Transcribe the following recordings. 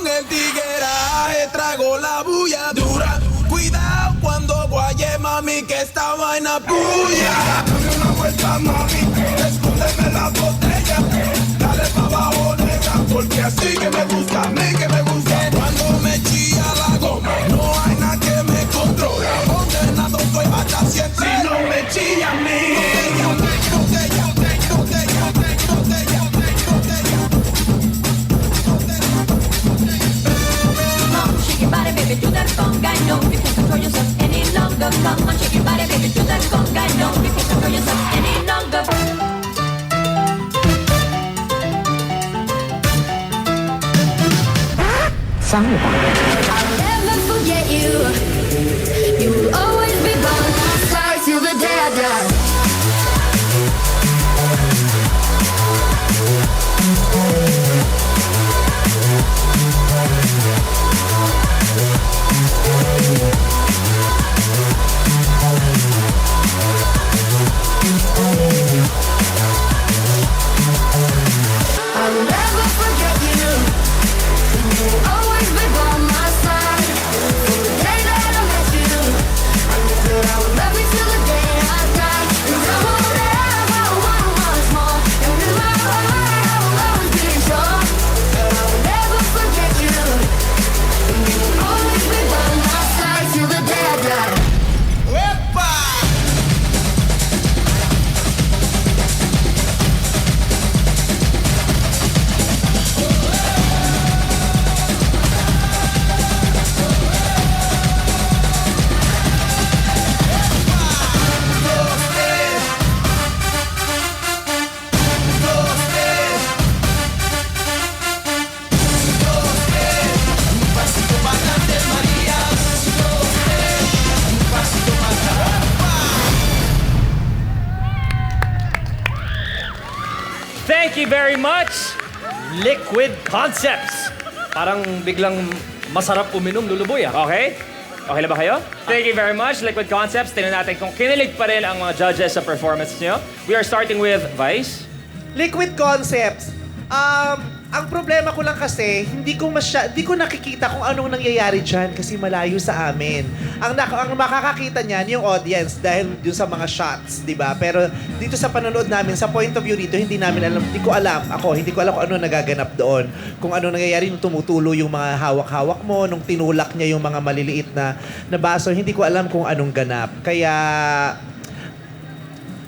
con el tigueraje, trago la bulla dura. Cuidado cuando guaye, mami, que esta vaina puya. Dame una vuelta, mami, escóndeme la botella. Dale pa' abajo, nega, porque así que me gusta, a mí que me gusta. Cuando me chilla la goma, no hay nada que me controle. Condenado soy hasta siempre, si no me chilla a mí. Botella, botella, botella, botella, botella, Come on, shake your body, baby, do that conga. No, you can't control yourself any longer. Come on, shake your body, baby, do that conga. No, you can't control yourself any longer. I'll Never forget you. You will always be by my side till the day I die. I'll never forget you. You will always be by my side. From the day that I met you, I knew that I would love you till the day I die. And I won't ever want much more. And in my heart, I will always be sure that I will never forget you. And you will always be by my side till the day I die. Thank you very much, Liquid Concepts. Parang biglang masarap uminom, luluboy ah. Okay? Okay na ba kayo? Thank you very much, Liquid Concepts. Tingnan natin kung kinilig pa rin ang mga judges sa performance nyo. We are starting with Vice. Liquid Concepts. Ang problema ko lang kasi, hindi ko nakikita kung anong nangyayari dyan kasi malayo sa amin. Ang makakakita niyan yung audience dahil dun sa mga shots, di ba? Pero dito sa panonood namin, sa point of view dito, hindi ko alam kung ano nagaganap doon. Kung ano nangyayari nung tumutulo yung mga hawak-hawak mo, nung tinulak niya yung mga maliliit na baso, hindi ko alam kung anong ganap. Kaya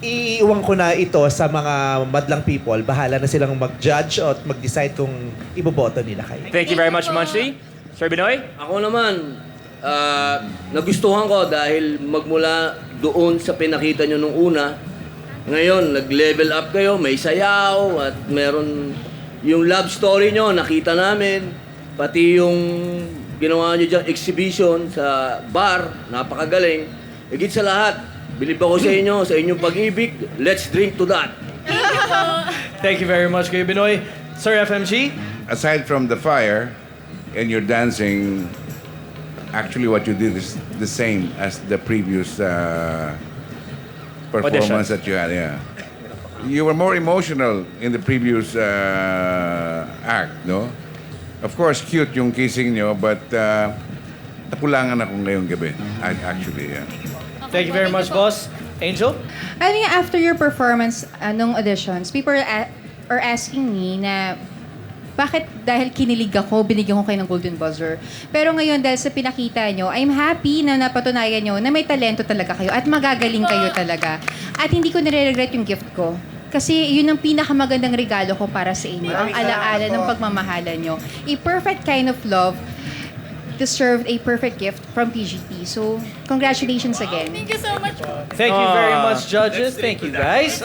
iiwan ko na ito sa mga madlang people. Bahala na silang mag-judge at mag-decide kung iboboto nila kayo. Thank you very much, Munchie. Sir Binoy? Ako naman, nagustuhan ko dahil magmula doon sa pinakita nyo nung una, ngayon, nag-level up kayo, may sayaw, at meron yung love story nyo, nakita namin, pati yung ginawa nyo dyan, exhibition sa bar, napakagaling. Higit sa lahat, bilib ako sa inyo, sa inyong pag-ibig, let's drink to that. Thank you very much, Kuya Binoy. Sir FMG? Aside from the fire and your dancing, actually what you did is the same as the previous performance that you had. Yeah, you were more emotional in the previous act, no? Of course, cute yung kissing nyo, but nakulangan ako ngayong gabi. Actually, yeah. Thank you very much, boss. Angel? I think after your performance nung auditions, people are asking me na bakit dahil kinilig ako, binigyan ko kayo ng Golden Buzzer. Pero ngayon, dahil sa pinakita nyo, I'm happy na napatunayan nyo na may talento talaga kayo at magagaling kayo talaga. At hindi ko nire-regret yung gift ko. Kasi yun ang pinakamagandang regalo ko para sa inyo. Ang alaala ng pagmamahalan nyo. A perfect kind of love deserved a perfect gift from PGT. So, congratulations again. Thank you so much. Thank you very much, judges. Thank you, guys.